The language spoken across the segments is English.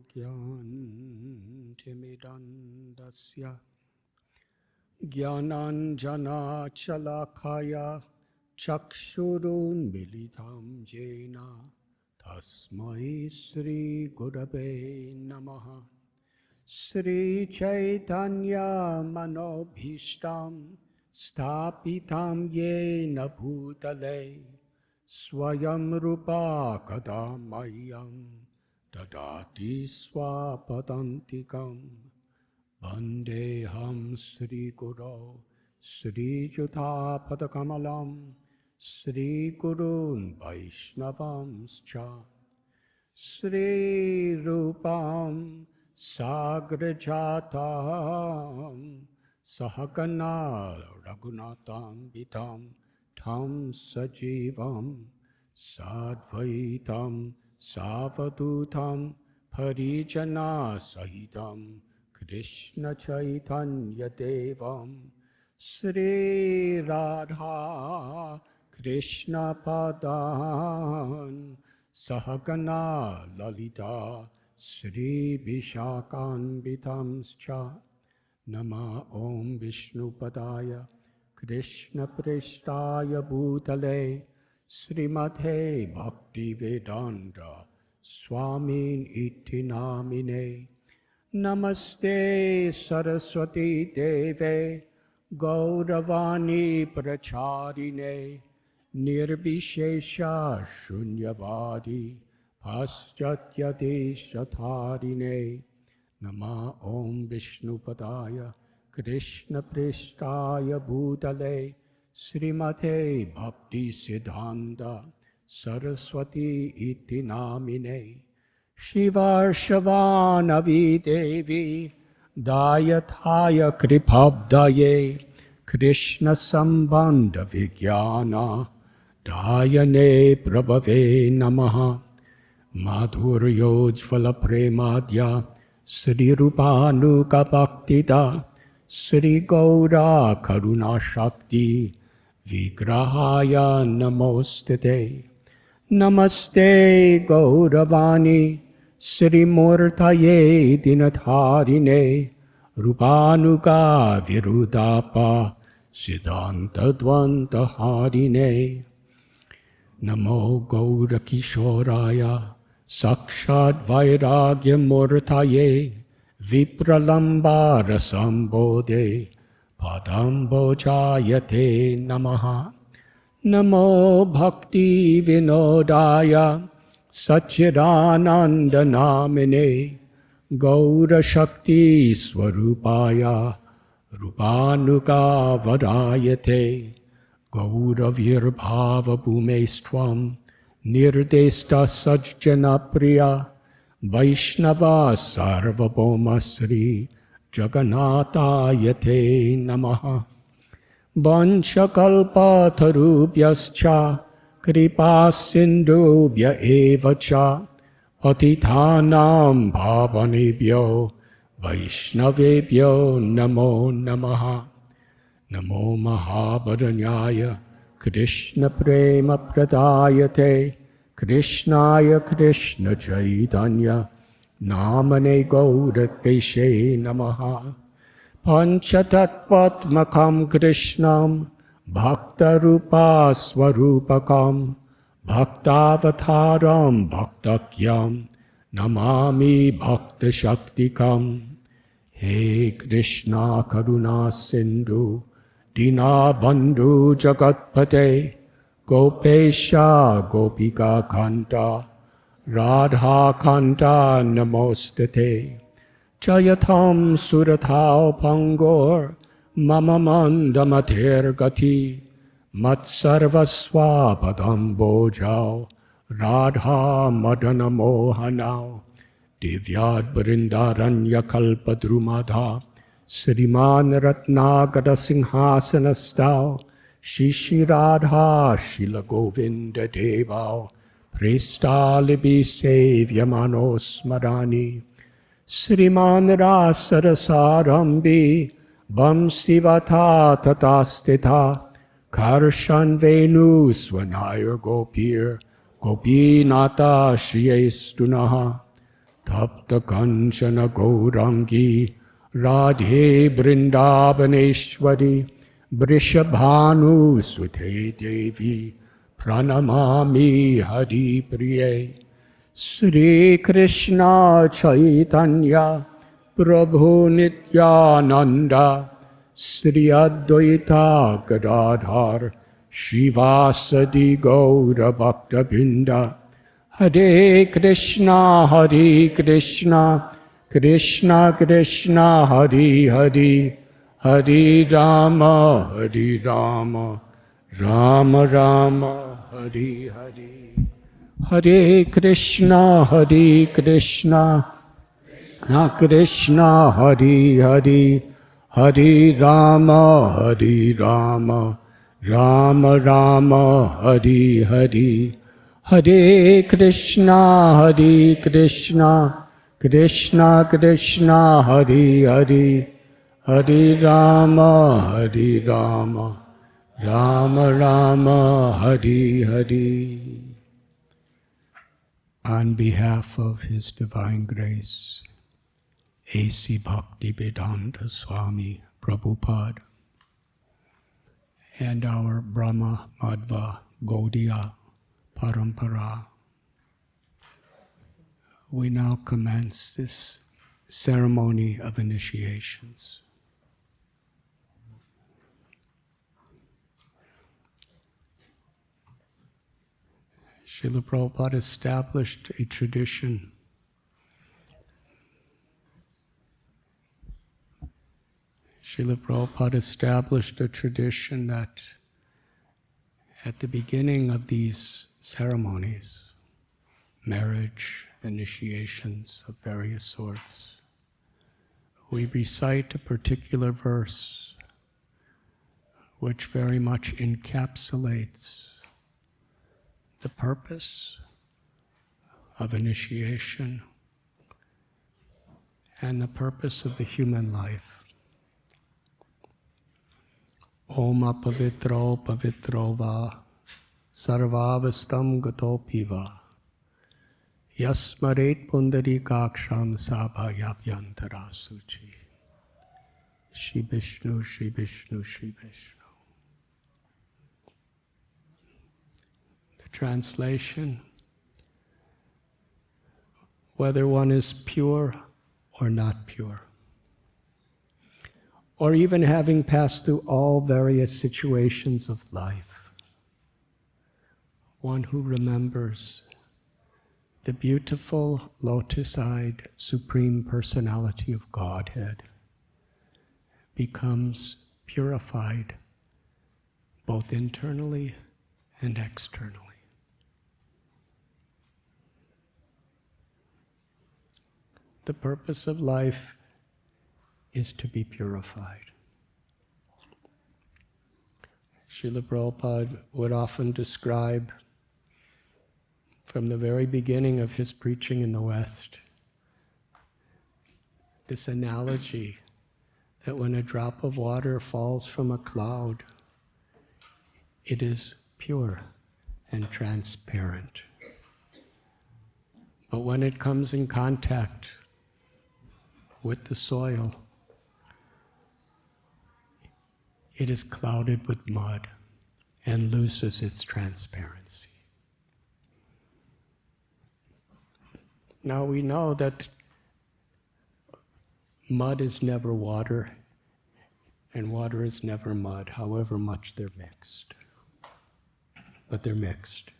ज्ञानतिमिरन्धस्य ज्ञानाञ्जनशलाकया चक्षुरुन्मीलितं येन तस्मै श्रीगुरवे नमः। श्रीचैतन्यमनोभीष्टं स्थापितं येन भूतले स्वयं रूपा कदा मह्यं ददाति स्वपदान्तिकं। वन्देऽहं श्रीगुरो श्रीयुतापदकमलं श्रीगुरून् वैष्णवांश्च। श्रीरूपं साग्रजातं सहगना रघुनाथान्वितं तं सजीवं साद्वैतं सावधूतं परिजनसहितं कृष्णचैतन्यदेवं श्रीराधा कृष्णपदान् सहगना ललिता श्रीविशाखान्वितांश्च। नमः ॐ विष्णुपदाय कृष्णप्रेष्ठाय भूतले श्रीमते भक्तिवेदान्त स्वामिन् इति नामिने। नमस्ते सरस्वती देवे गौरवाणी प्रचारिणे निर्विशेष शून्यवादी पाश्चात्यदेशधारिणे। नमः ॐ विष्णुपदाय कृष्णप्रेष्ठाय भूतले श्रीमते भक्तिसिद्धान्त सरस्वती इति नामिने। शिवार्षवानवी देवी दायथाय कृपाब्धये कृष्णसम्बन्धविज्ञान दायने प्रभवे नमः। माधुर्योज्ज्वलप्रेमाद्य श्रीरूपानुगभक्तिदा श्रीगौरा करुणाशक्ति विग्रहाय नमोस्तुते। नमस्ते गौरवाणी श्रीमूर्तये दिनधारिणे रूपानुगा विरुदापा सिद्धान्तद्वन्द्वहारिणे। नमो गौरकिशोराय साक्षाद्वैराग्यमूर्तये विप्रलम्बारसम्बोधे पदम्बोजायते नमः। नमो भक्तिविनोदाय सच्चिदानन्दनामिने गौरशक्तिस्वरूपाय रूपानुगावरायते। गौरविर्भावभूमेस्त्वं निर्देष्टा सज्जनप्रिया वैष्णवा सार्वभौमश्री जगन्नाथायते नमः। वंशकल्पतरुभ्यश्च कृपासिन्धुभ्य एव च पतितानां पावनेभ्यो वैष्णवेभ्यो नमो नमः। नमो महावदन्याय कृष्णप्रेमप्रदायते कृष्णाय कृष्णचैतन्य नामने गौरकेशे नमः। पञ्चतत्त्वात्मकं कृष्णं भक्तरूपस्वरूपकं भक्तावतारं भक्तज्ञं नमामि भक्तशक्तिकं। हे कृष्णा करुणा सिन्धु दीनबन्धु जगत्पते गोपेश गोपिकान्त राधाकान्त नमोस्तुते। जयथं सुरथाव पङ्गोर्मम मन्दमतिर्गति मत्सर्वस्वापदम्बोजौ राधा मदनमोहनौ। दिव्याद्वृन्दारण्यकल्पद्रुमधा श्रीमान् रत्नाकरसिंहासनस्थौ श्रीराधा शीलगोविन्ददेवौ प्रेष्ठालिभिः स्मरामि। श्रीमान् रासरसारम्भी वंशिवथा तथा स्थिता कर्षन् वेणुस्वनाय गोपीनाथा श्रियैस्तु नः। Tapta Kanchana Gaurangi Radhe Vrindavaneshwari Vrishabhanu Sute Devi Pranamami Hari Priye Sri Krishna Chaitanya Prabhu Nityananda Sri Advaita Gadadhar Shivasadi Gaura Bhakta Binda Hare Krishna Krishna Krishna Hare Hare Hare Rama Rama Rama Hare Hare Hare Krishna Krishna Krishna Hare Hare Hare Rama Rama Rama Hare Hare Hare Krishna Krishna Krishna Hare Hare Hare Rama Rama Rama Hare Hare. On behalf of His Divine Grace, A.C. Bhaktivedanta Swami Prabhupada and our Brahma Madhva Gaudiya Parampara, we now commence this ceremony of initiations. Srila Prabhupada established a tradition that at the beginning of these ceremonies, marriage, initiations of various sorts, we recite a particular verse which very much encapsulates the purpose of initiation and the purpose of the human life. Om apavitro pavitro va sarvavastam gatopi va yasmaret pundarikaksham sabhayabhyantara suchi. Shri Vishnu, Shri Vishnu, Shri Vishnu. The translation: whether one is pure or not pure, or even having passed through all various situations of life, one who remembers the beautiful lotus-eyed Supreme Personality of Godhead becomes purified both internally and externally. The purpose of life is to be purified. Srila Prabhupada would often describe, from the very beginning of his preaching in the West, this analogy that when a drop of water falls from a cloud, it is pure and transparent. But when it comes in contact with the soil, it is clouded with mud and loses its transparency. Now we know that mud is never water, and water is never mud, however much they're mixed. But they're mixed.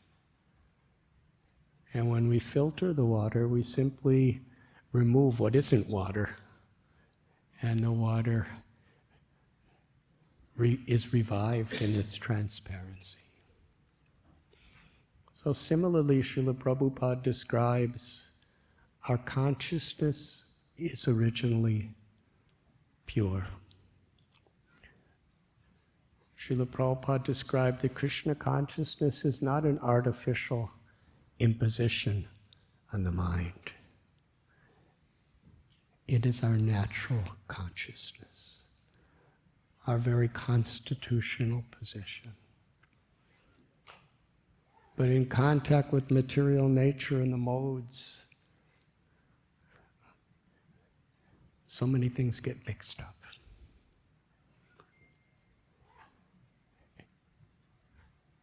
And when we filter the water, we simply remove what isn't water, and the water is revived in its transparency. So similarly, Srila Prabhupada describes our consciousness is originally pure. Srila Prabhupada described that Krishna consciousness is not an artificial imposition on the mind. It is our natural consciousness, our very constitutional position. But in contact with material nature and the modes, so many things get mixed up.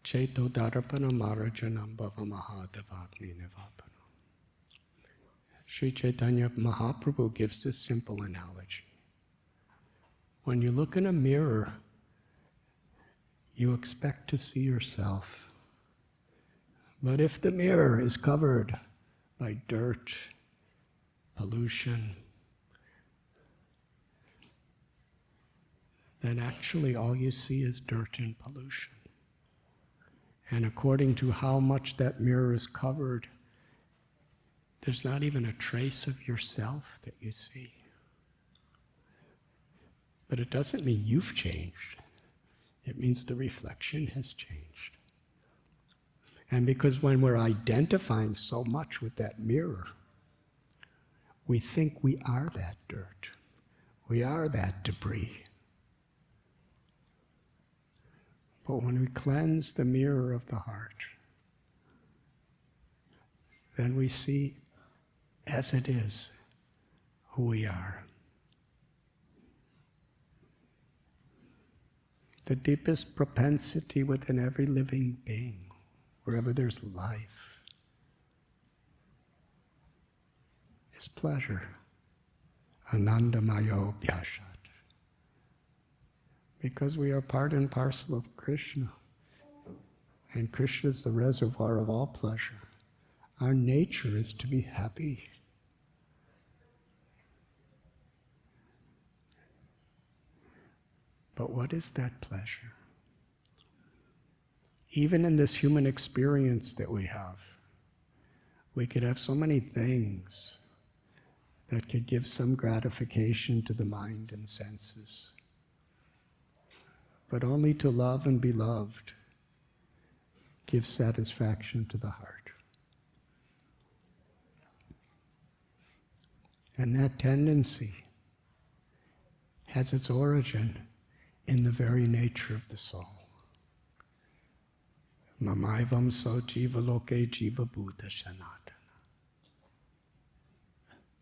Cheto darapana marajanam bhava mahadevagni nivapana. Sri Chaitanya Mahaprabhu gives this simple analogy. When you look in a mirror, you expect to see yourself. But if the mirror is covered by dirt, pollution, then actually all you see is dirt and pollution. And according to how much that mirror is covered, there's not even a trace of yourself that you see. But it doesn't mean you've changed. It means the reflection has changed. And because when we're identifying so much with that mirror, we think we are that dirt. We are that debris. But when we cleanse the mirror of the heart, then we see as it is who we are. The deepest propensity within every living being, wherever there's life, is pleasure. Anandamayo bhyashat. Because we are part and parcel of Krishna. And Krishna is the reservoir of all pleasure. Our nature is to be happy. But what is that pleasure? Even in this human experience that we could have so many things that could give some gratification to the mind and senses. But only to love and be loved gives satisfaction to the heart. And that tendency has its origin in the very nature of the soul. Mamaivam so jiva loke jiva buddha sanatana.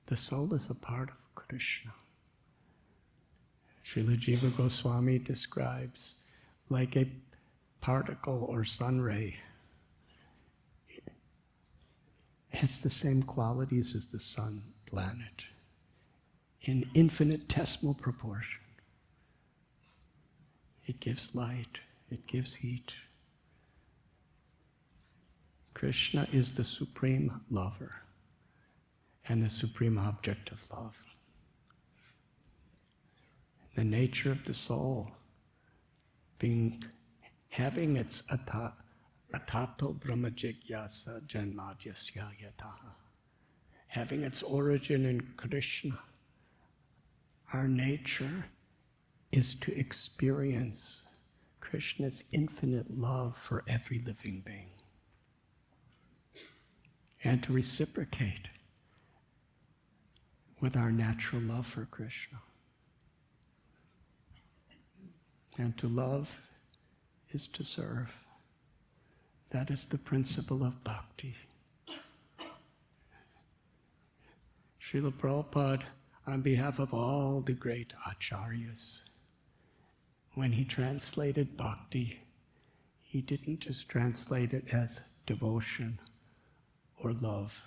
The soul is a part of Krishna. Srila Jiva Goswami describes like a particle or sun ray. It has the same qualities as the sun planet in infinitesimal proportion. It gives light, it gives heat. Krishna is the supreme lover and the supreme object of love. The nature of the soul having its atato brahma jigyasa janmadyasya yataha, having its origin in Krishna. Our nature is to experience Krishna's infinite love for every living being and to reciprocate with our natural love for Krishna. And to love is to serve. That is the principle of bhakti. Srila Prabhupada, on behalf of all the great acharyas, when he translated bhakti, he didn't just translate it as devotion or love,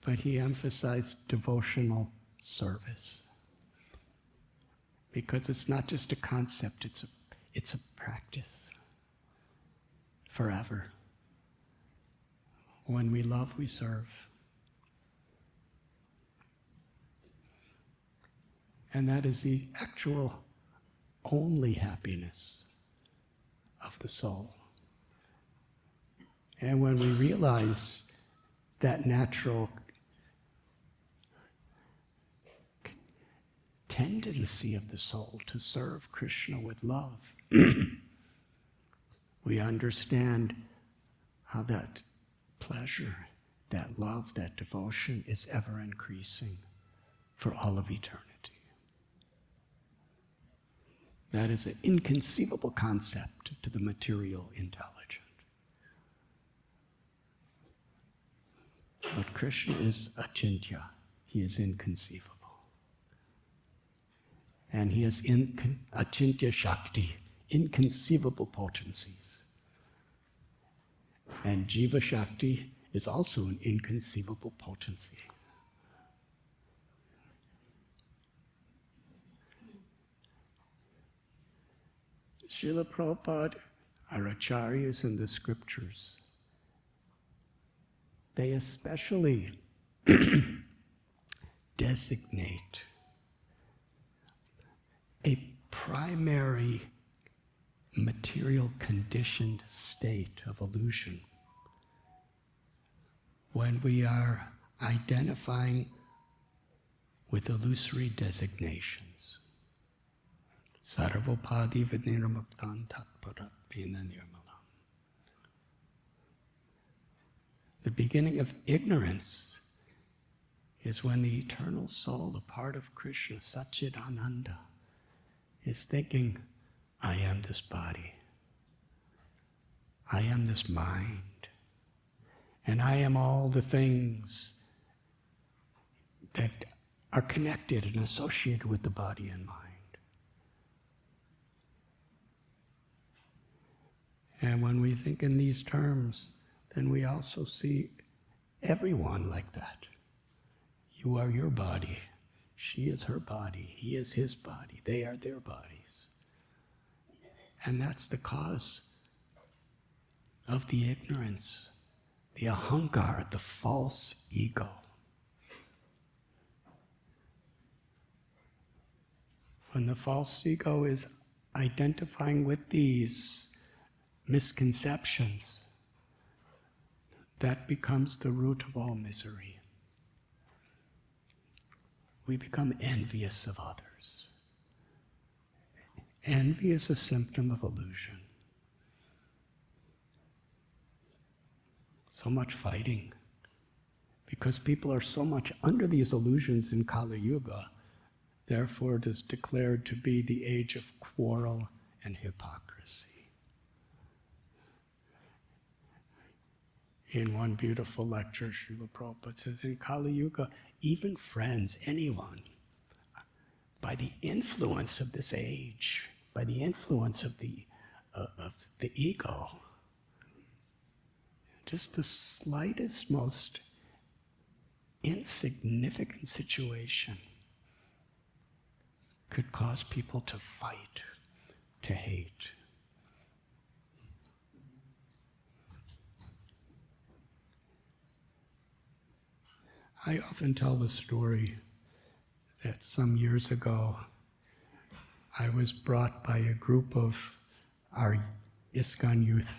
but he emphasized devotional service. Because it's not just a concept, it's a practice. Forever. When we love, we serve. And that is the actual only happiness of the soul. And when we realize that natural tendency of the soul to serve Krishna with love, we understand how that pleasure, that love, that devotion is ever increasing for all of eternity. That is an inconceivable concept to the material intelligent. But Krishna is achintya. he is inconceivable. And he has achintya shakti, inconceivable potencies. And jiva shakti is also an inconceivable potency. Srila Prabhupada, our acharyas in the scriptures, they especially designate a primary material conditioned state of illusion when we are identifying with illusory designations. Sarvopadi vinirmuktan tatparat vina nirmalam. The beginning of ignorance is when the eternal soul, a part of Krishna, Satchidananda, is thinking, I am this body, I am this mind, and I am all the things that are connected and associated with the body and mind. And when we think in these terms, then we also see everyone like that. You are your body. She is her body. He is his body. They are their bodies. And that's the cause of the ignorance, the ahankar, the false ego. When the false ego is identifying with these misconceptions, that becomes the root of all misery. We become envious of others. Envy is a symptom of illusion. So much fighting, because people are so much under these illusions in Kali Yuga, therefore it is declared to be the age of quarrel and hypocrisy. In one beautiful lecture, Srila Prabhupada says, in Kali Yuga, even friends, anyone, by the influence of this age, by the influence of the ego, just the slightest, most insignificant situation could cause people to fight, to hate. I often tell the story that some years ago I was brought by a group of our Iskcon youth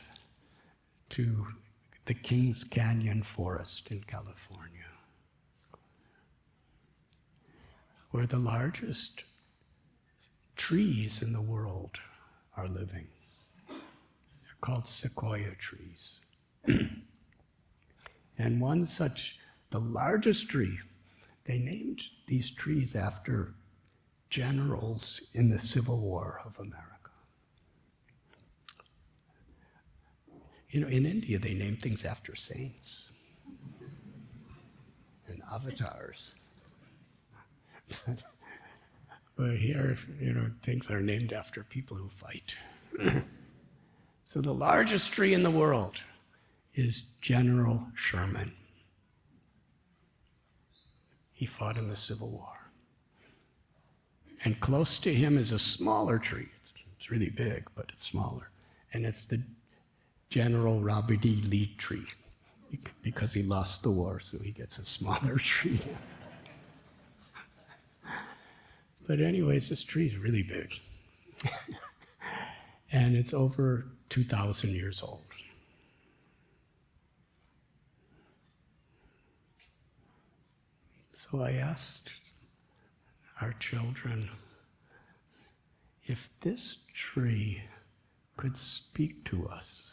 to the Kings Canyon forest in California, where the largest trees in the world are living. They're called sequoia trees. And one such, the largest tree, they named these trees after generals in the Civil War of America. You know, in India, they name things after saints and avatars. But here, you know, things are named after people who fight. So the largest tree in the world is General Sherman. He fought in the Civil War. And close to him is a smaller tree. It's really big, but it's smaller. And it's the General Robert E. Lee tree, because he lost the war, so he gets a smaller tree. But anyways, this tree is really big. And it's over 2,000 years old. So I asked our children, if this tree could speak to us,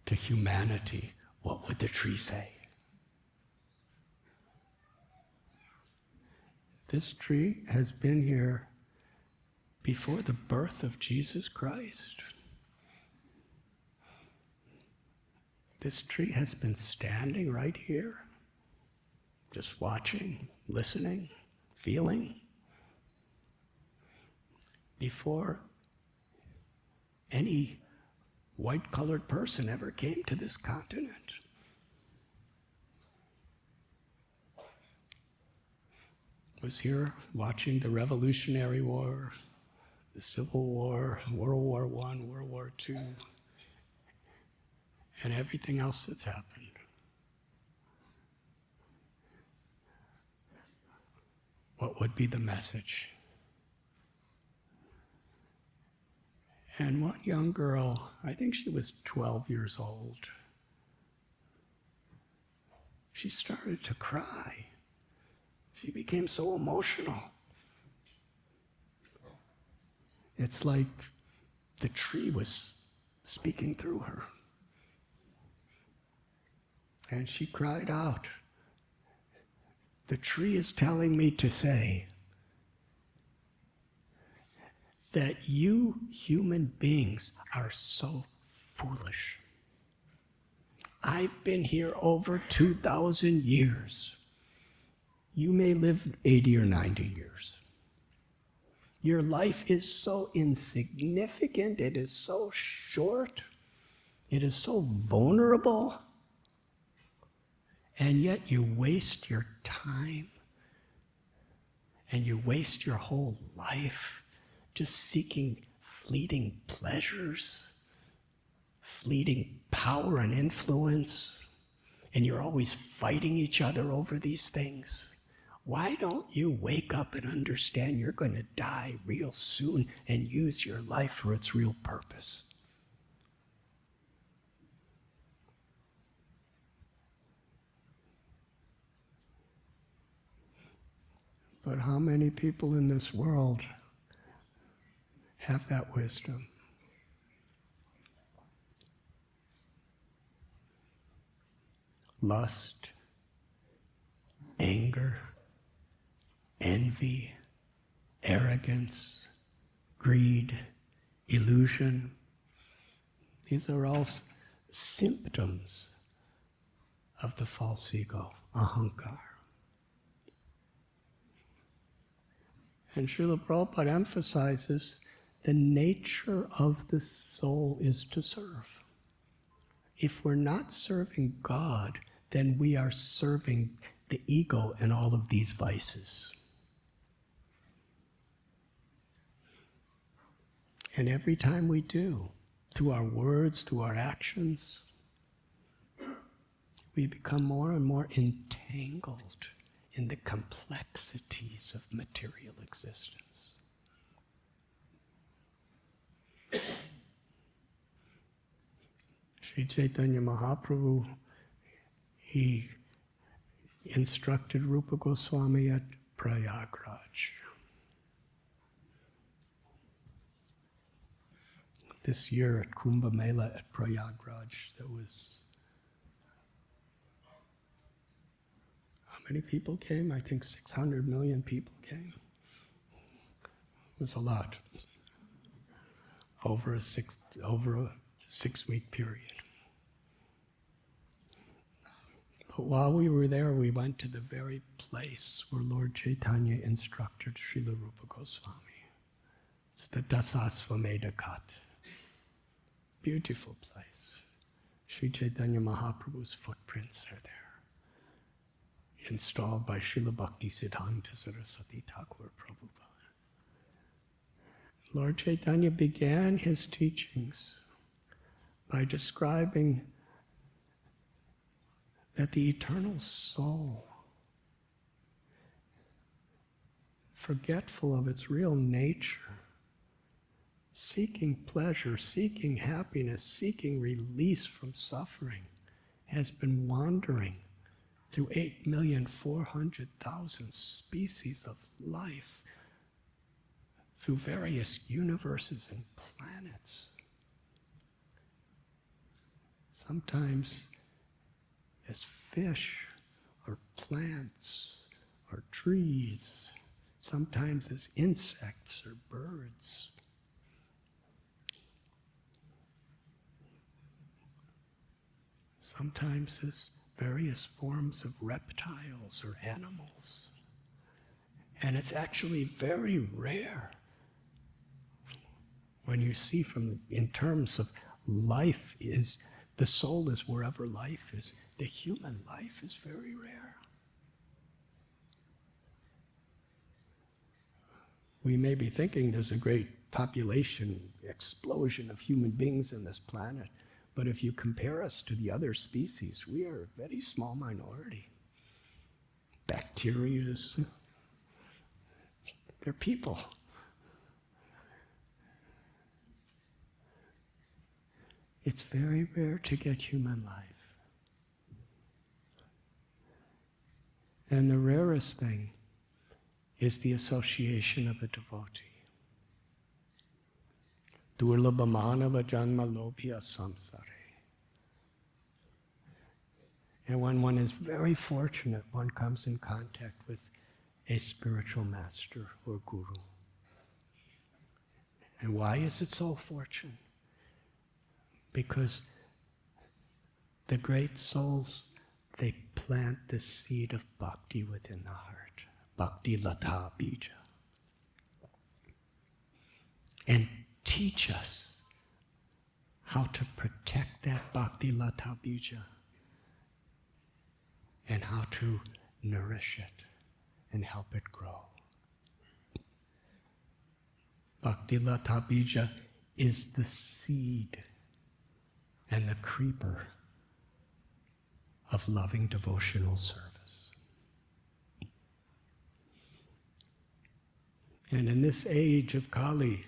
to humanity, what would the tree say? This tree has been here before the birth of Jesus Christ. This tree has been standing right here just watching, listening, feeling, before any white-colored person ever came to this continent. Was here watching the Revolutionary War, the Civil War, World War I, World War II, and everything else that's happened. What would be the message? And one young girl, I think she was 12 years old, she started to cry. She became so emotional. It's like the tree was speaking through her. And she cried out, "The tree is telling me to say that you human beings are so foolish. I've been here over 2,000 years. You may live 80 or 90 years. Your life is so insignificant, it is so short, it is so vulnerable, and yet you waste your time and you waste your whole life just seeking fleeting pleasures, fleeting power and influence, and you're always fighting each other over these things. Why don't you wake up and understand you're going to die real soon and use your life for its real purpose?" But how many people in this world have that wisdom? Lust, anger, envy, arrogance, greed, illusion. These are all symptoms of the false ego, ahankar. And Srila Prabhupada emphasizes the nature of the soul is to serve. If we're not serving God, then we are serving the ego and all of these vices. And every time we do, through our words, through our actions, we become more and more entangled in the complexities of material existence. Sri Chaitanya Mahaprabhu, he instructed Rupa Goswami at Prayagraj. This year at Kumbh Mela at Prayagraj, there was, how many people came? I think 600 million people came. It was a lot. Over a 6-week period. But while we were there, we went to the very place where Lord Chaitanya instructed Srila Rupa Goswami. It's the Dasasvamedha Ghat. Beautiful place. Sri Chaitanya Mahaprabhu's footprints are there, installed by Srila Bhakti Siddhanta Saraswati Thakur Prabhupada. Lord Chaitanya began his teachings by describing that the eternal soul, forgetful of its real nature, seeking pleasure, seeking happiness, seeking release from suffering, has been wandering through 8,400,000 species of life, through various universes and planets. Sometimes as fish, or plants, or trees, sometimes as insects or birds. Sometimes as various forms of reptiles or animals. And it's actually very rare when you see in terms of life is, the soul is wherever life is. The human life is very rare. We may be thinking there's a great population explosion of human beings in this planet, but if you compare us to the other species, we are a very small minority. Bacteria, they're people. It's very rare to get human life. And the rarest thing is the association of a devotee. Durlabha manava janma lobhya samsare. And when one is very fortunate, one comes in contact with a spiritual master or guru. And why is it so fortunate? Because the great souls, they plant the seed of bhakti within the heart. Bhakti lata bija. And teach us how to protect that bhakti lata bija and how to nourish it and help it grow. Bhakti lata bija is the seed and the creeper of loving devotional service. And in this age of Kali,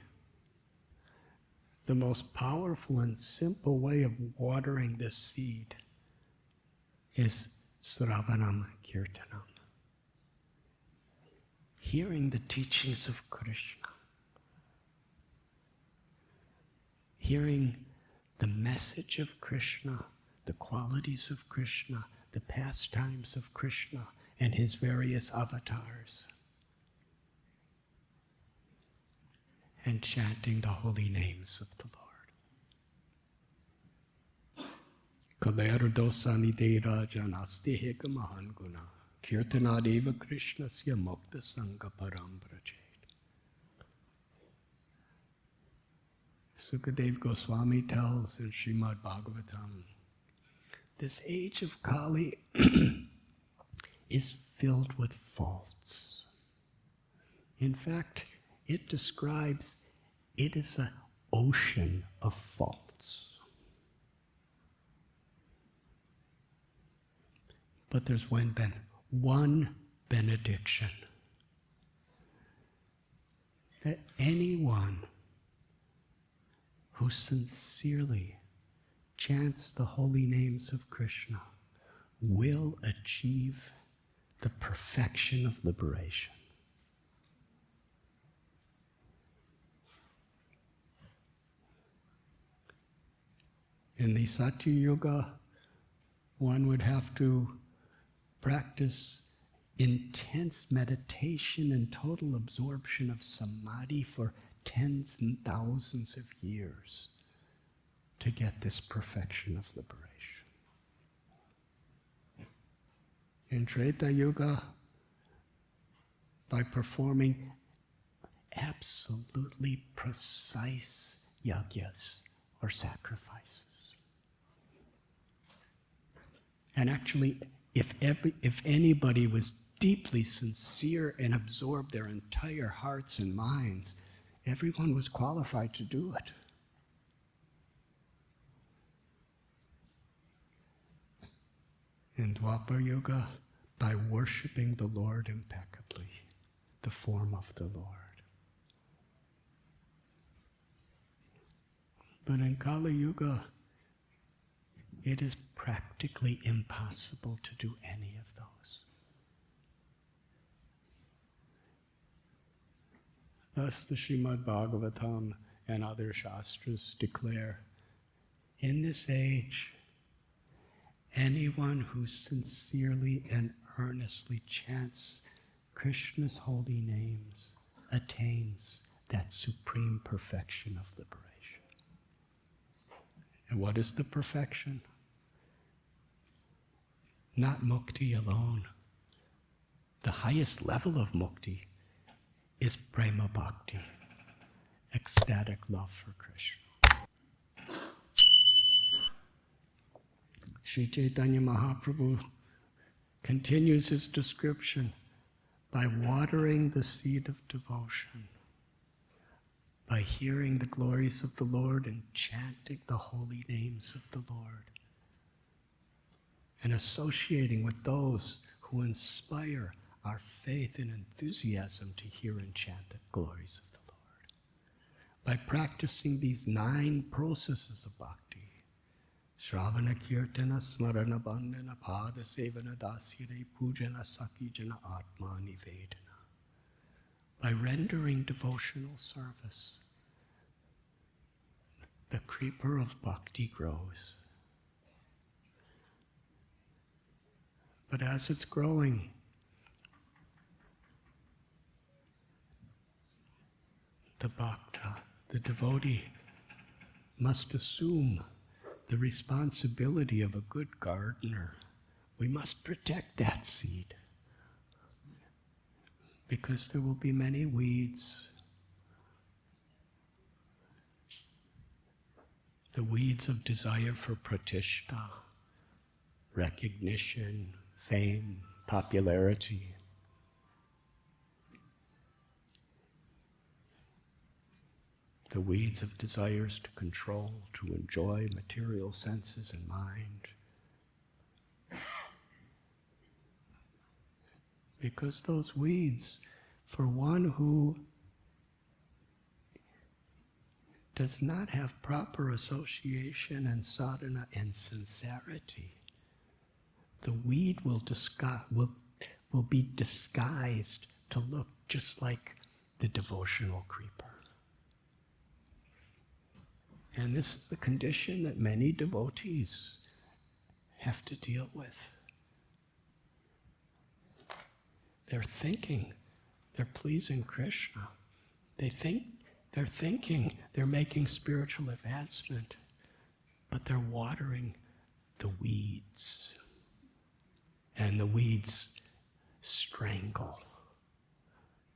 the most powerful and simple way of watering this seed is Sravanam Kirtanam. Hearing the teachings of Krishna. Hearing the message of Krishna, the qualities of Krishna, the pastimes of Krishna, and his various avatars. And chanting the holy names of the Lord. Kalerdosanide rajanasti hekamahan guna kirtanadeva krishnasya mukta sangha param brajed. Sukadev Goswami tells in Srimad Bhagavatam, this age of Kali is filled with faults. In fact, it describes it is an ocean of faults. But there's been one benediction that anyone who sincerely chants the holy names of Krishna will achieve the perfection of liberation. In the Satya Yuga, one would have to practice intense meditation and total absorption of samadhi for tens and thousands of years to get this perfection of liberation. In Treta Yuga, by performing absolutely precise yagyas or sacrifices. And actually, if anybody was deeply sincere and absorbed their entire hearts and minds, everyone was qualified to do it. In Dwapar Yuga, by worshiping the Lord impeccably, the form of the Lord. But in Kali Yuga, it is practically impossible to do any of those. Thus the Srimad Bhagavatam and other Shastras declare, in this age, anyone who sincerely and earnestly chants Krishna's holy names attains that supreme perfection of liberation. And what is the perfection? not mukti alone. The highest level of mukti is prema bhakti, ecstatic love for Krishna. Sri Chaitanya Mahaprabhu continues his description by watering the seed of devotion, by hearing the glories of the Lord and chanting the holy names of the Lord, and associating with those who inspire our faith and enthusiasm to hear and chant the glories of the Lord. By practicing these 9 processes of bhakti, Shravana Kirtana Smarana Bandhana Pada Sevana Dasyare Pujana Sakijana Atma Nivedana. By rendering devotional service, the creeper of bhakti grows. But as it's growing, the bhakta, the devotee, must assume the responsibility of a good gardener. We must protect that seed, because there will be many weeds. The weeds of desire for pratishta, recognition, fame, popularity. The weeds of desires to control, to enjoy material senses and mind. Because those weeds, for one who does not have proper association and sadhana and sincerity, the weed will be disguised to look just like the devotional creeper. And this is the condition that many devotees have to deal with. They're thinking they're pleasing Krishna. They're thinking they're making spiritual advancement, but they're watering the weeds. And the weeds strangle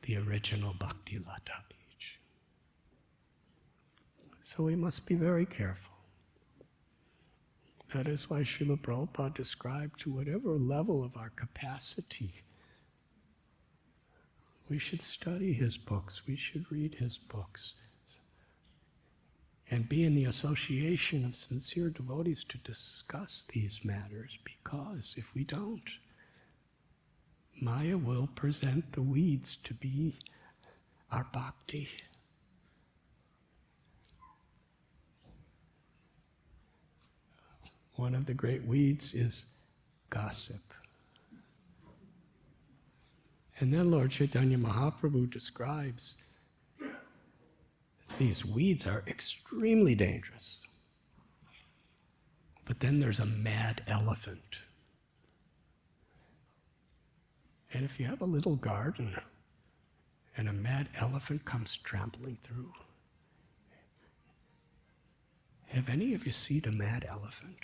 the original Bhakti Lata beach. So we must be very careful. That is why Srila Prabhupada described, to whatever level of our capacity, we should study his books, we should read his books, and be in the association of sincere devotees to discuss these matters, because if we don't, Maya will present the weeds to be our bhakti. One of the great weeds is gossip. And then Lord Chaitanya Mahaprabhu describes these weeds are extremely dangerous. But then there's a mad elephant. And if you have a little garden and a mad elephant comes trampling through, have any of you seen a mad elephant?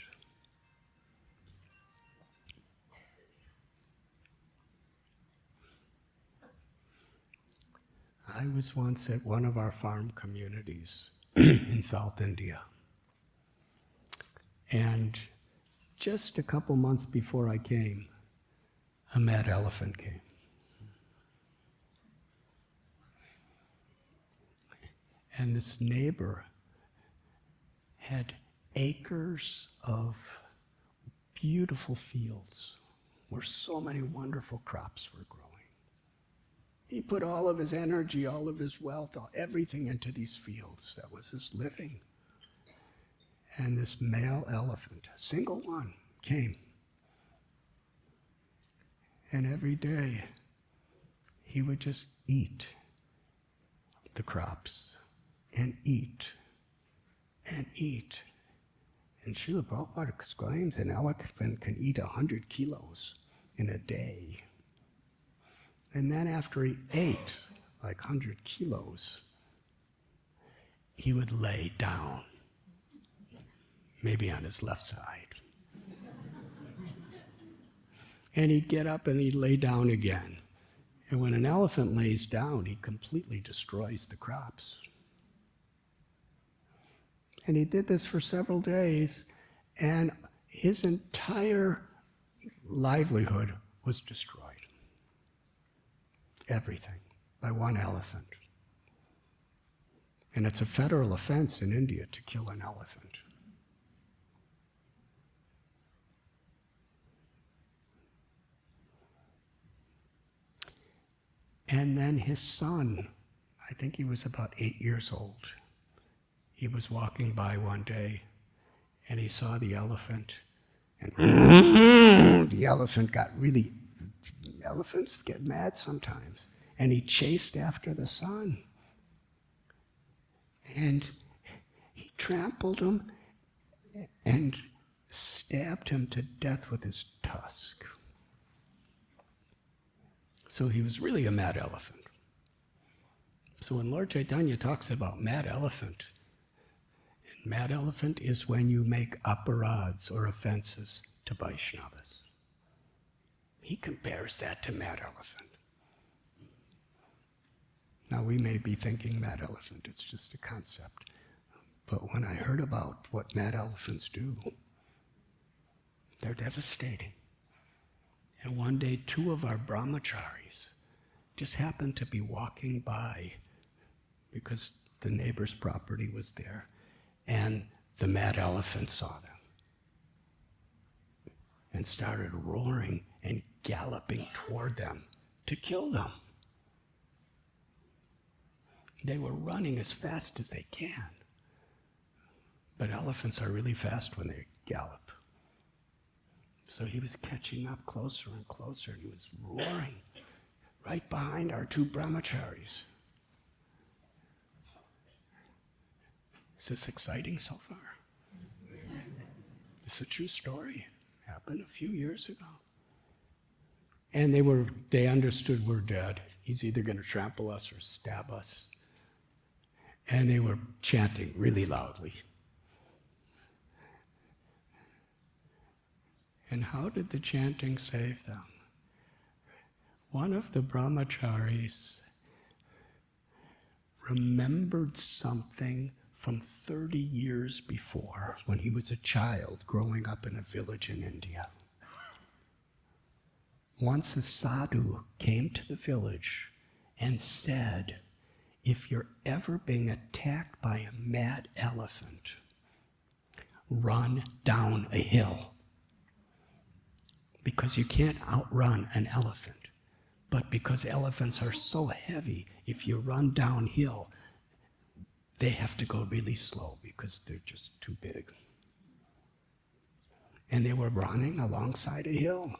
I was once at one of our farm communities in South India. And just a couple months before I came, a mad elephant came. And this neighbor had acres of beautiful fields where so many wonderful crops were growing. He put all of his energy, all of his wealth, everything into these fields. That was his living. And this male elephant, a single one, came. And every day, he would just eat the crops, and eat, and eat. And Srila Prabhupada exclaims, an elephant can eat 100 kilos in a day. And then after he ate like 100 kilos, he would lay down, maybe on his left side. And he'd get up and he'd lay down again. And when an elephant lays down, he completely destroys the crops. And he did this for several days, and his entire livelihood was destroyed. Everything, by one elephant. And it's a federal offense in India to kill an elephant. And then his son, I think he was about 8 years old, he was walking by one day and he saw the elephant, and the elephant got really, elephants get mad sometimes, and he chased after the son. And he trampled him and stabbed him to death with his tusk. So he was really a mad elephant. So when Lord Chaitanya talks about mad elephant, mad elephant is when you make aparads or offenses to Vaishnavas. He compares that to mad elephant. Now we may be thinking mad elephant, it's just a concept. But when I heard about what mad elephants do, they're devastating. And one day, 2 of our brahmacharis just happened to be walking by because the neighbor's property was there, and the mad elephant saw them and started roaring and galloping toward them to kill them. They were running as fast as they can. But elephants are really fast when they gallop. So he was catching up closer and closer, and he was roaring right behind our 2 brahmacharis. Is this exciting so far? It's a true story. Happened a few years ago. And they understood we're dead. He's either going to trample us or stab us. And they were chanting really loudly. And how did the chanting save them? One of the brahmacharis remembered something from 30 years before, when he was a child growing up in a village in India. Once a sadhu came to the village and said, if you're ever being attacked by a mad elephant, run down a hill. Because you can't outrun an elephant. But because elephants are so heavy, if you run downhill, they have to go really slow because they're just too big. And they were running alongside a hill.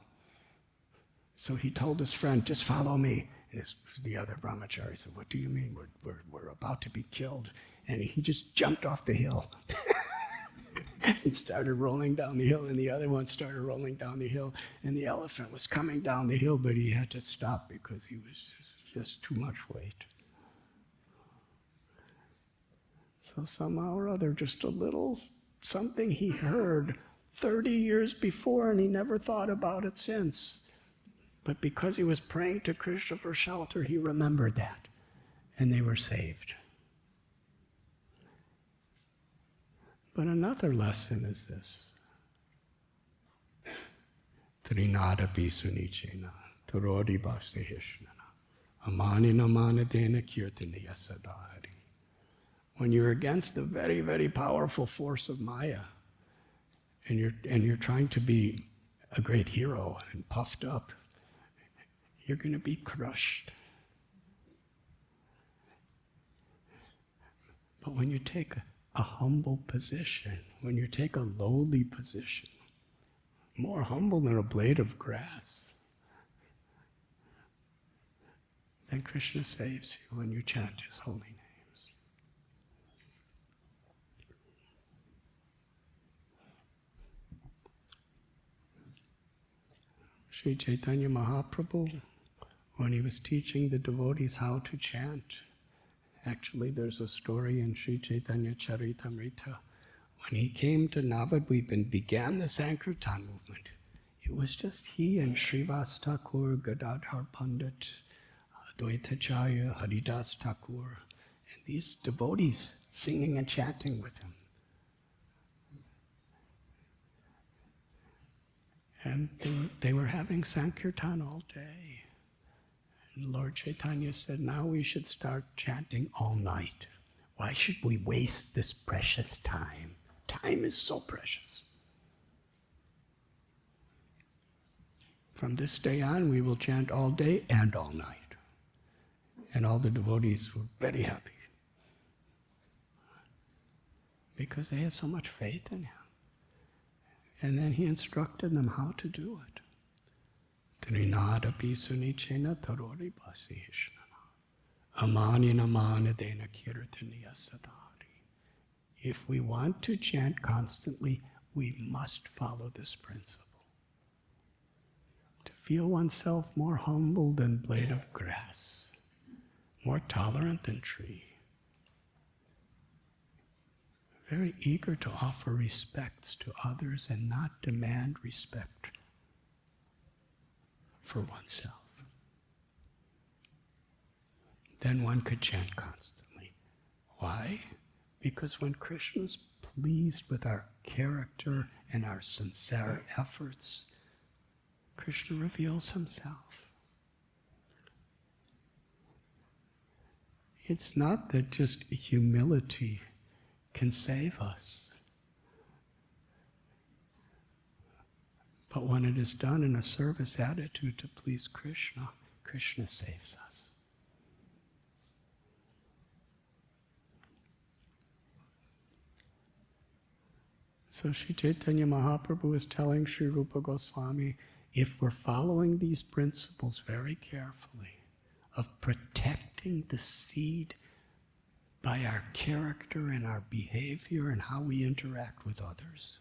So he told his friend, just follow me. And the other brahmachari said, what do you mean? We're about to be killed. And he just jumped off the hill. And started rolling down the hill, and the other one started rolling down the hill, and the elephant was coming down the hill, but he had to stop because he was just too much weight. So somehow or other, just a little something he heard 30 years before, and he never thought about it since. But because he was praying to Krishna for shelter, he remembered that, and they were saved. But another lesson is this. Trinada pisunichena, tarodi bhasehishnana, amanina manadena kirtaniya sadhari. When you're against the very, very powerful force of Maya, and you're trying to be a great hero and puffed up, you're going to be crushed. But when you take a humble position, when you take a lowly position, more humble than a blade of grass, then Krishna saves you when you chant his holy names. Sri Chaitanya Mahaprabhu, when he was teaching the devotees how to chant, actually, there's a story in Sri Chaitanya Charitamrita. When he came to Navadvip and began the Sankirtan movement, It was just he and Srivas Thakur, Gadadhar Pandit, Advaitacharya, Haridas Thakur, and these devotees singing and chanting with him. And they were having Sankirtan all day. And Lord Chaitanya said, now we should start chanting all night. Why should we waste this precious time? Time is so precious. From this day on, we will chant all day and all night. And all the devotees were very happy because they had so much faith in him. And then he instructed them how to do it. Trinadapi sunichena tarori pasihishna. Amanina manadena kirtaniya sadhari. If we want to chant constantly, we must follow this principle. To feel oneself more humble than blade of grass, more tolerant than tree, very eager to offer respects to others and not demand respect for oneself. Then one could chant constantly. Why? Because when Krishna is pleased with our character and our sincere efforts, Krishna reveals himself. It's not that just humility can save us, but when it is done in a service attitude to please Krishna, Krishna saves us. So Sri Chaitanya Mahaprabhu is telling Sri Rupa Goswami, if we're following these principles very carefully, of protecting the seed by our character and our behavior and how we interact with others,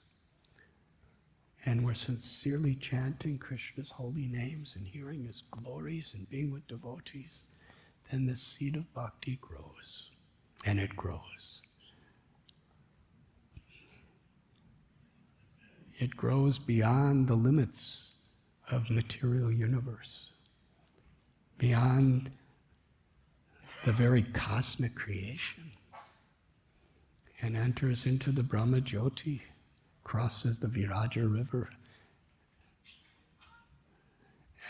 and we're sincerely chanting Krishna's holy names and hearing his glories and being with devotees, then the seed of bhakti grows, and it grows. It grows beyond the limits of material universe, beyond the very cosmic creation, and enters into the Brahma Jyoti, crosses the Viraja river,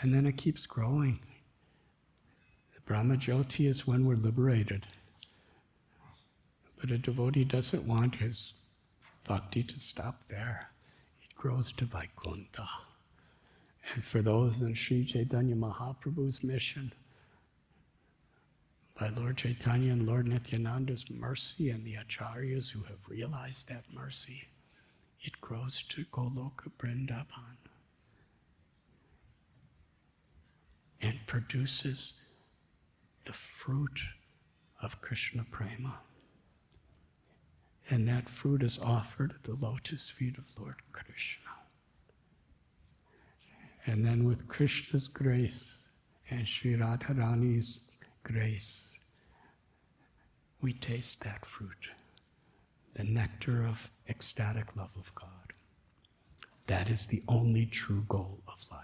and then it keeps growing. The Brahma Jyoti is when we're liberated, but a devotee doesn't want his bhakti to stop there. It grows to Vaikuntha. And for those in Sri Chaitanya Mahaprabhu's mission, by Lord Chaitanya and Lord Nityananda's mercy and the acharyas who have realized that mercy, it grows to Goloka Vrindavan and produces the fruit of Krishna Prema. And that fruit is offered at the lotus feet of Lord Krishna. And then with Krishna's grace and Sri Radharani's grace, we taste that fruit, the nectar of ecstatic love of God. That is the only true goal of life.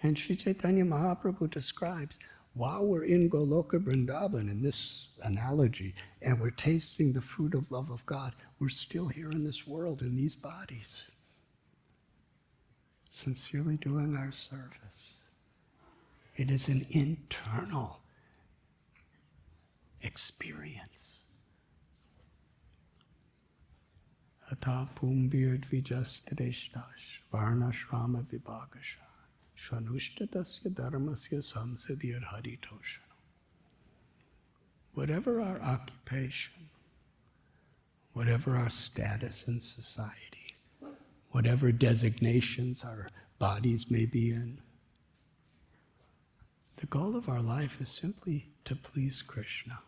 And Sri Chaitanya Mahaprabhu describes, while we're in Goloka Vrindavan, in this analogy, and we're tasting the fruit of love of God, we're still here in this world, in these bodies, sincerely doing our service. It is an internal experience. Ata pumbir dvijastadeshtash varnashrama vibhagasha shanushtatasya dharmasya samsadir haritoshanam. Whatever our occupation, whatever our status in society, whatever designations our bodies may be in, the goal of our life is simply to please Krishna.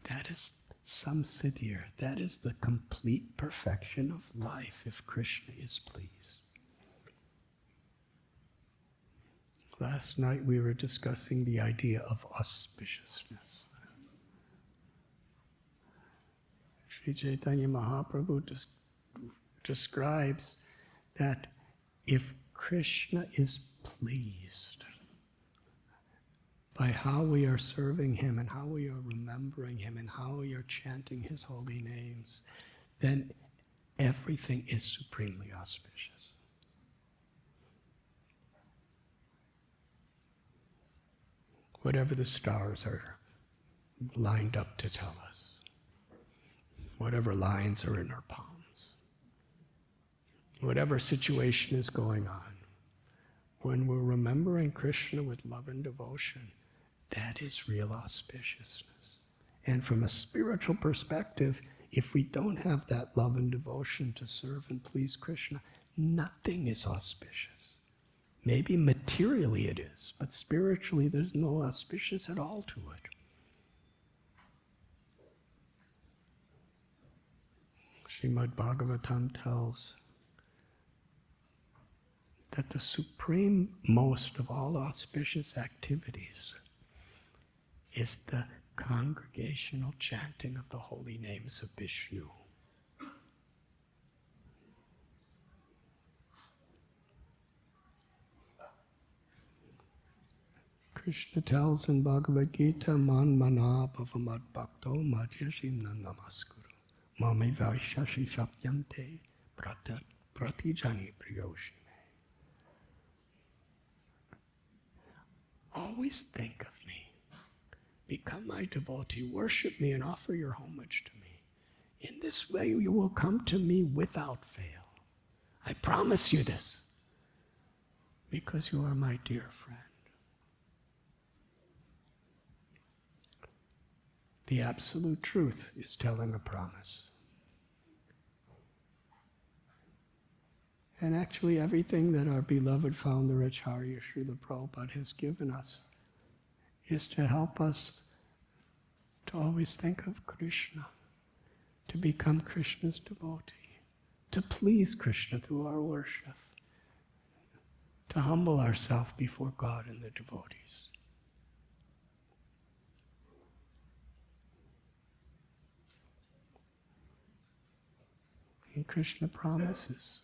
That is samsiddhir. That is the complete perfection of life if Krishna is pleased. Last night we were discussing the idea of auspiciousness. Sri Chaitanya Mahaprabhu describes that if Krishna is pleased by how we are serving him and how we are remembering him and how we are chanting his holy names, then everything is supremely auspicious. Whatever the stars are lined up to tell us, whatever lines are in our palms, whatever situation is going on, when we're remembering Krishna with love and devotion, that is real auspiciousness. And from a spiritual perspective, if we don't have that love and devotion to serve and please Krishna, nothing is auspicious. Maybe materially it is, but spiritually there's no auspicious at all to it. Srimad Bhagavatam tells that the supreme most of all auspicious activities is the congregational chanting of the holy names of Vishnu. Krishna tells in Bhagavad Gita, Man mana bhavamad bhakto madhyashim namaskuru mame vaishashi shapyante pratijani priyoshime. Always think of me. Become my devotee. Worship me and offer your homage to me. In this way you will come to me without fail. I promise you this, because you are my dear friend. The absolute truth is telling a promise. And actually everything that our beloved founder Acharya Srila Prabhupada has given us is to help us to always think of Krishna, to become Krishna's devotee, to please Krishna through our worship, to humble ourselves before God and the devotees. And Krishna promises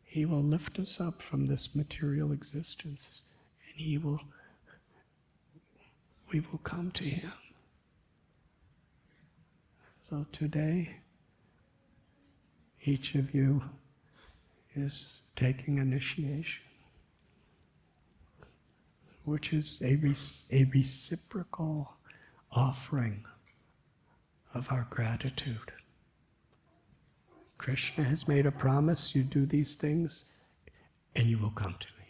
He will lift us up from this material existence, and we will come to Him. So today, each of you is taking initiation, which is a reciprocal offering of our gratitude. Krishna has made a promise, you do these things, and you will come to me.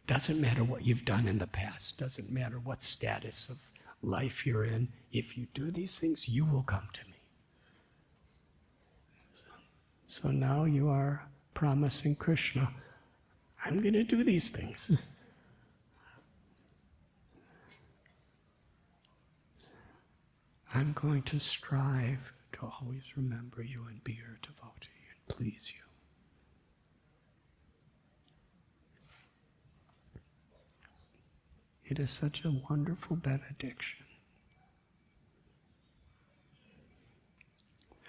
Doesn't matter what you've done in the past, doesn't matter what status of life you're in, if you do these things, you will come to me. So now you are promising Krishna, I'm going to do these things. I'm going to strive to always remember you and be your devotee and please you. It is such a wonderful benediction.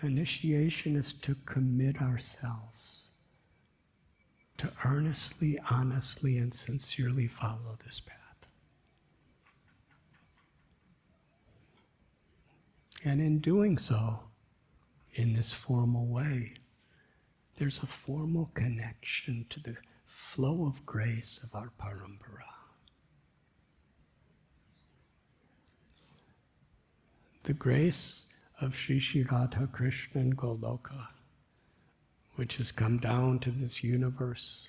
Initiation is to commit ourselves to earnestly, honestly, and sincerely follow this path. And in doing so, in this formal way, there's a formal connection to the flow of grace of our parampara. The grace of Sri Radha Krishna and Goloka, which has come down to this universe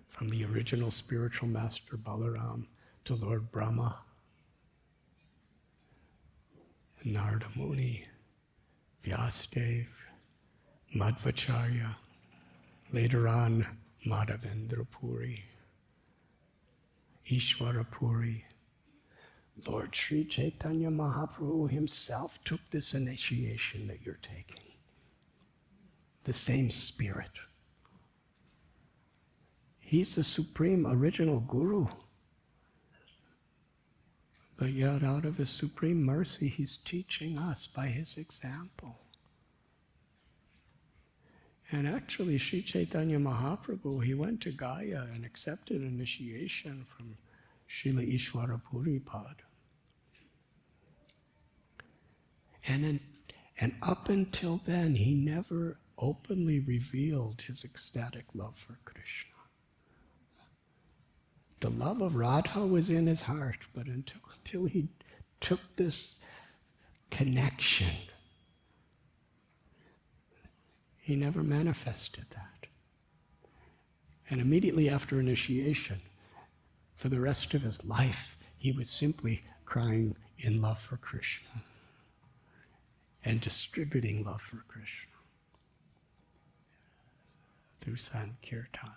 from the original spiritual master Balaram to Lord Brahma, Narada Muni, Vyasadeva, Madhvacharya, later on Madhavendra Puri, Ishvara Puri. Lord Sri Chaitanya Mahaprabhu himself took this initiation that you're taking. The same spirit. He's the supreme original guru. But yet out of his supreme mercy, he's teaching us by his example. And actually, Sri Chaitanya Mahaprabhu, he went to Gaya and accepted initiation from Srila Ishwara Puripad. And up until then, he never openly revealed his ecstatic love for Krishna. The love of Radha was in his heart, but until he took this connection, he never manifested that. And immediately after initiation, for the rest of his life, he was simply crying in love for Krishna and distributing love for Krishna through Sankirtan.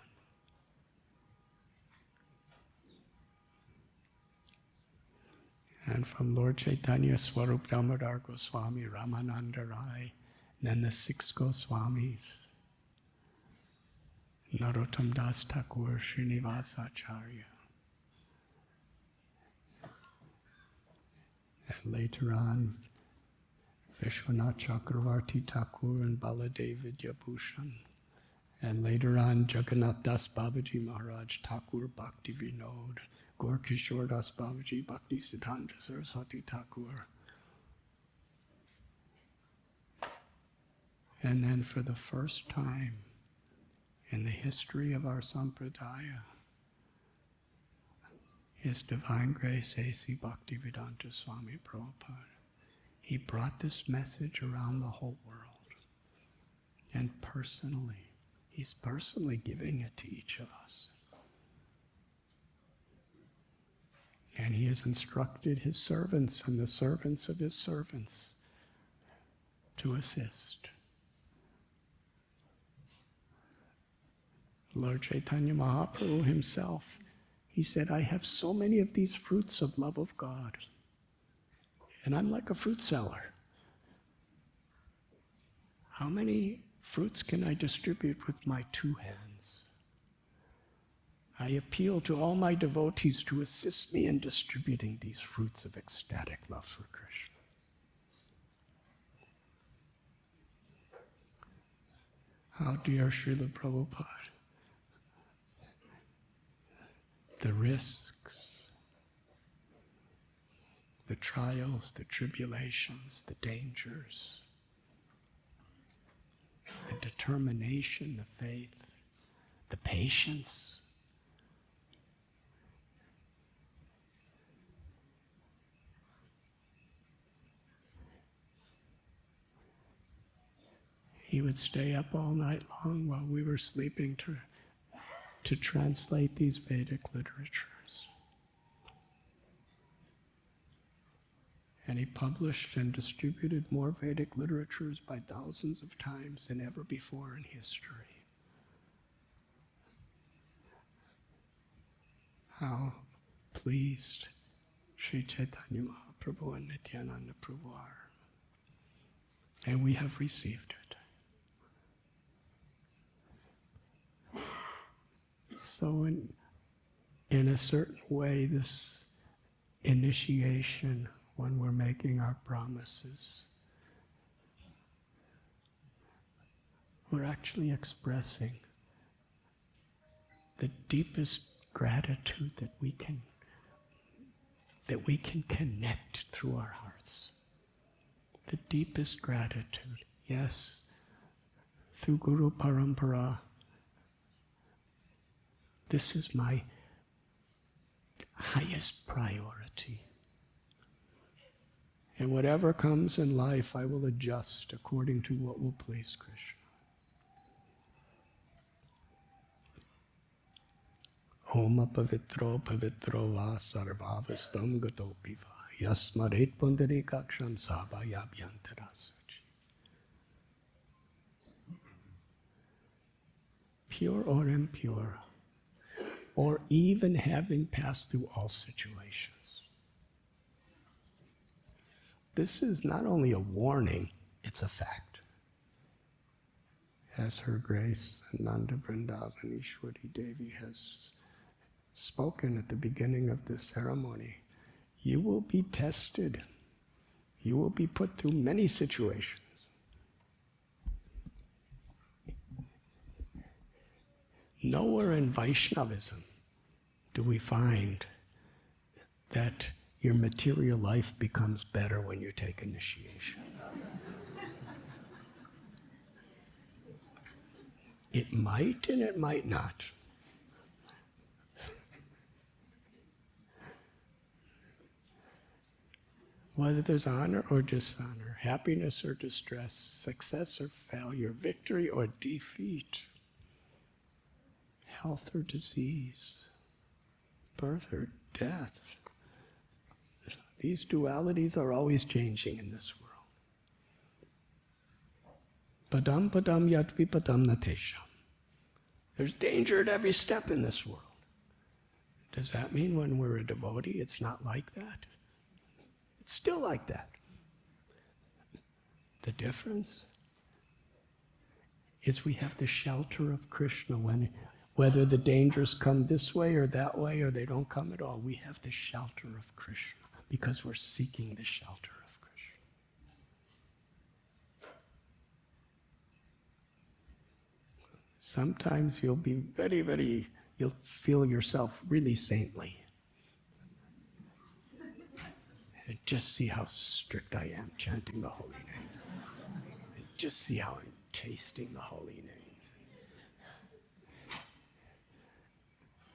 And from Lord Chaitanya, Swarup Damodar Goswami, Ramananda Rai, then the 6 Goswamis, Narottam Das Thakur, Srinivasacharya. And later on, Vishwanath Chakravarti Thakur and Baladev Vidyabhushan. And later on, Jagannath Das Babaji Maharaj Thakur Bhakti Vinod, Gaur Kishore Das Babaji Bhakti Siddhanta Saraswati Thakur. And then for the first time in the history of our Sampradaya, His Divine Grace A.C. Bhaktivedanta Swami Prabhupada, he brought this message around the whole world. And personally, he's personally giving it to each of us. And he has instructed his servants and the servants of his servants to assist. Lord Chaitanya Mahaprabhu himself, he said, I have so many of these fruits of love of God, and I'm like a fruit seller. How many fruits can I distribute with my 2 hands? I appeal to all my devotees to assist me in distributing these fruits of ecstatic love for Krishna. How dear Srila Prabhupada, the risks, the trials, the tribulations, the dangers, the determination, the faith, the patience. He would stay up all night long while we were sleeping to translate these Vedic literatures. And he published and distributed more Vedic literatures by thousands of times than ever before in history. How pleased Sri Chaitanya Mahaprabhu and Nityananda Prabhu are. And we have received it. So in a certain way, this initiation, when we're making our promises, we're actually expressing the deepest gratitude that we can connect through our hearts. The deepest gratitude. Yes, through Guru Parampara, this is my highest priority. And whatever comes in life, I will adjust according to what will please Krishna. Om pavitro pavitro va sarvavastam gatopi va yasmaret pundarikaksham sabhayabhyantarasachi. Pure or impure, or even having passed through all situations. This is not only a warning, it's a fact. As Her Grace Nanda Vrindavan Ishwari Devi has spoken at the beginning of this ceremony, You will be tested. You will be put through many situations. Nowhere in Vaishnavism do we find that your material life becomes better when you take initiation. It might and it might not. Whether there's honor or dishonor, happiness or distress, success or failure, victory or defeat, health or disease, birth or death. These dualities are always changing in this world. Padam padam yat vipadam natesham. There's danger at every step in this world. Does that mean when we're a devotee it's not like that? It's still like that. The difference is we have the shelter of Krishna. Whether the dangers come this way or that way or they don't come at all, we have the shelter of Krishna because we're seeking the shelter of Krishna. Sometimes you'll be you'll feel yourself really saintly. And just see how strict I am chanting the holy names. And just see how I'm tasting the holy names.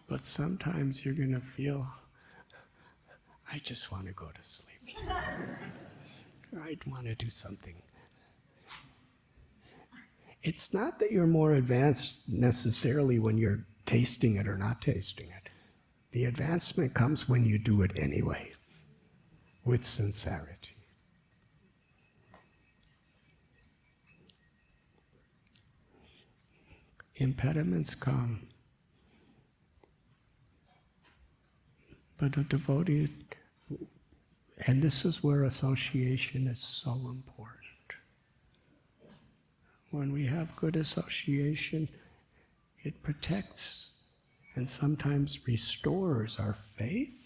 But sometimes you're going to feel, I just want to go to sleep. Or I'd want to do something. It's not that you're more advanced necessarily when you're tasting it or not tasting it. The advancement comes when you do it anyway, with sincerity. Impediments come. But a devotee, and this is where association is so important. When we have good association, it protects and sometimes restores our faith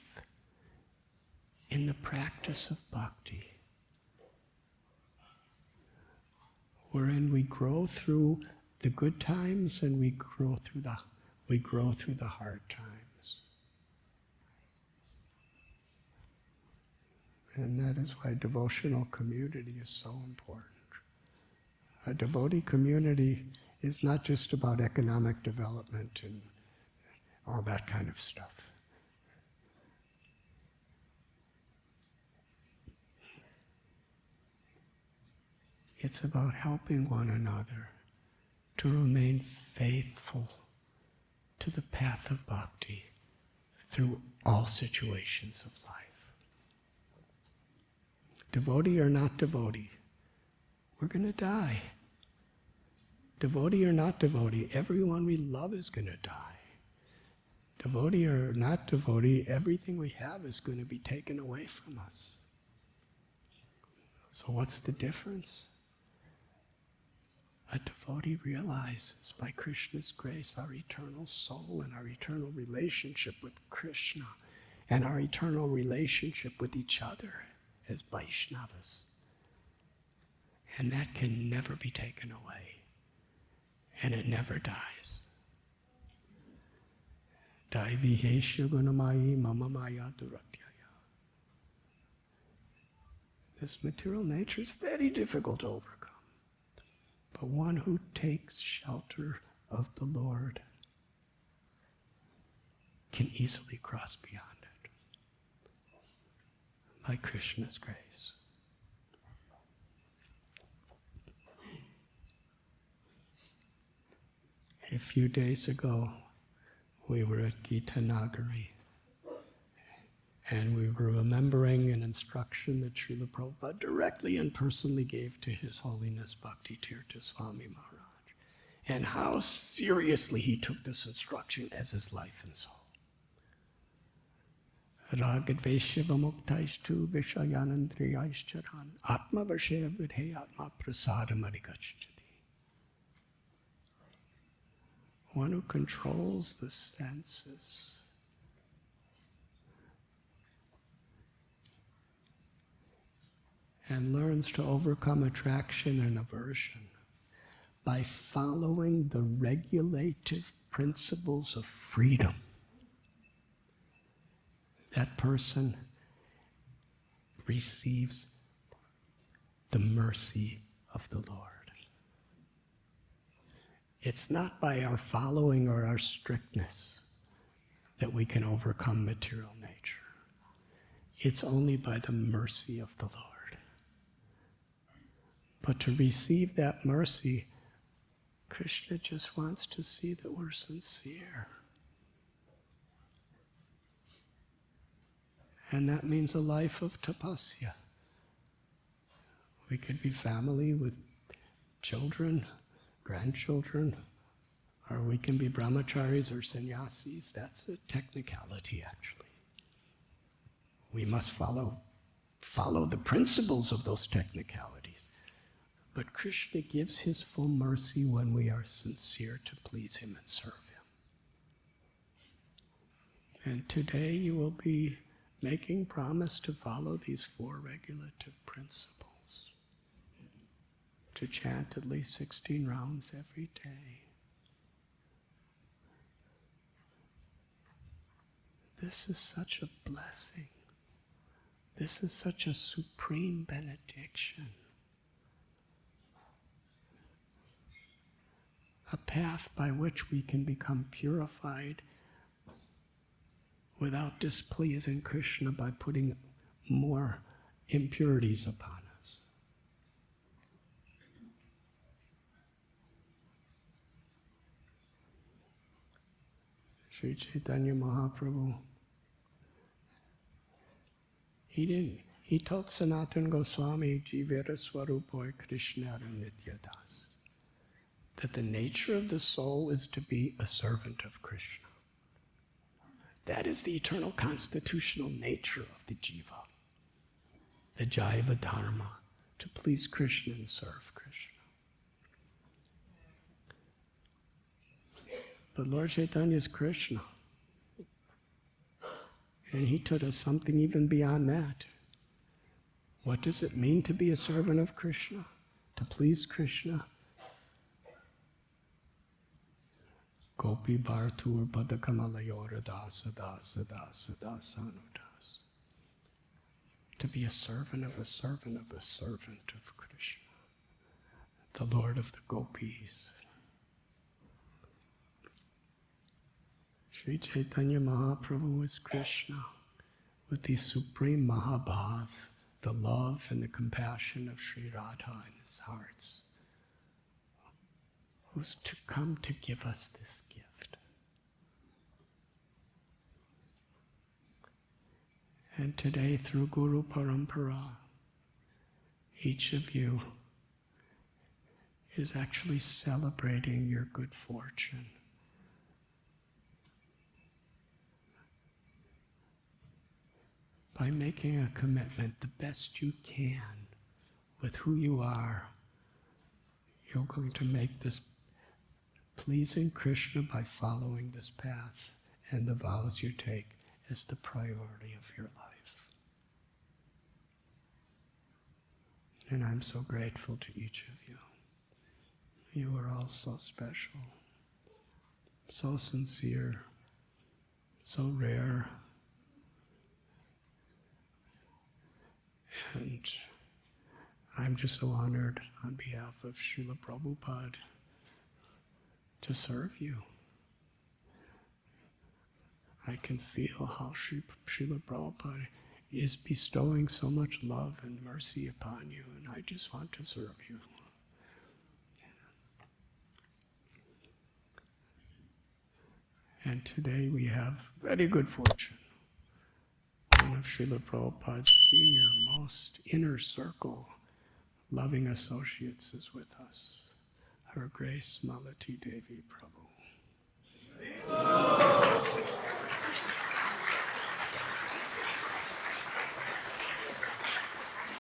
in the practice of bhakti, wherein we grow through the good times and we grow through the hard times. And that is why devotional community is so important. A devotee community is not just about economic development and all that kind of stuff. It's about helping one another to remain faithful to the path of bhakti through all situations of life. Devotee or not devotee, we're going to die. Devotee or not devotee, everyone we love is going to die. Devotee or not devotee, everything we have is going to be taken away from us. So what's the difference? A devotee realizes by Krishna's grace our eternal soul and our eternal relationship with Krishna and our eternal relationship with each other as Vaishnavas. And that can never be taken away. And it never dies. Daivihesha gunamayi mama maya duratyaya. This material nature is very difficult to overcome. But one who takes shelter of the Lord can easily cross beyond it by Krishna's grace. A few days ago, we were at Gita Nagari, and we were remembering an instruction that Srila Prabhupada directly and personally gave to His Holiness Bhakti Tirtha Swami Maharaj, and how seriously he took this instruction as his life and soul. Ragadvesha vamuktaishtu vishayanandriyaishcharan atma vashya vidhe atma prasadam adhikachati. One who controls the senses and learns to overcome attraction and aversion by following the regulative principles of freedom, that person receives the mercy of the Lord. It's not by our following or our strictness that we can overcome material nature. It's only by the mercy of the Lord. But to receive that mercy, Krishna just wants to see that we're sincere. And that means a life of tapasya. We could be family with children, grandchildren, or we can be brahmacharis or sannyasis. That's a technicality, actually. We must follow the principles of those technicalities. But Krishna gives his full mercy when we are sincere to please him and serve him. And today you will be making promise to follow these 4 regulative principles. To chant at least 16 rounds every day. This is such a blessing. This is such a supreme benediction. A path by which we can become purified without displeasing Krishna by putting more impurities upon us. Sri Chaitanya Mahaprabhu, he told Sanatana Goswami, Jivera Swarupoy Krishna Nityadas, that the nature of the soul is to be a servant of Krishna. That is the eternal constitutional nature of the jiva, the jaiva dharma, to please Krishna and serve Krishna. But Lord Chaitanya is Krishna. And he taught us something even beyond that. What does it mean to be a servant of Krishna? To please Krishna? Gopi Bhartur Padakamalayora Dasa Dasa Dasa Dasa Anudas. To be a servant of a servant of a servant of Krishna, the Lord of the Gopis. Sri Chaitanya Mahaprabhu is Krishna with the supreme Mahabhav, the love and the compassion of Sri Radha in his hearts, who's to come to give us this gift. And today, through Guru Parampara, each of you is actually celebrating your good fortune. By making a commitment the best you can with who you are, you're going to make this pleasing Krishna by following this path and the vows you take as the priority of your life. And I'm so grateful to each of you. You are all so special, so sincere, so rare. And I'm just so honored on behalf of Srila Prabhupada to serve you. I can feel how Srila Prabhupada is bestowing so much love and mercy upon you, and I just want to serve you. And today we have very good fortune. One of Srila Prabhupada's senior, most inner circle, loving associates is with us. Her Grace Malati Devi Prabhu.